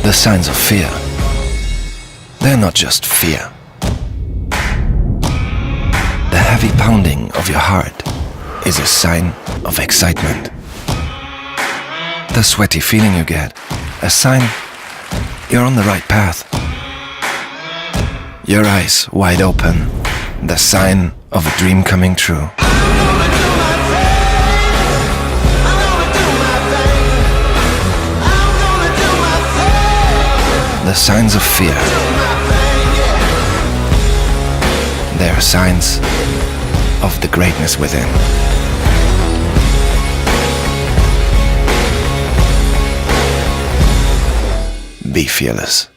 The signs of fear, they're not just fear. The heavy pounding of your heart is a sign of excitement. The sweaty feeling you get, a sign you're on the right path. Your eyes wide open, the sign of a dream coming true. The signs of fear, they are signs of the greatness within. Be fearless.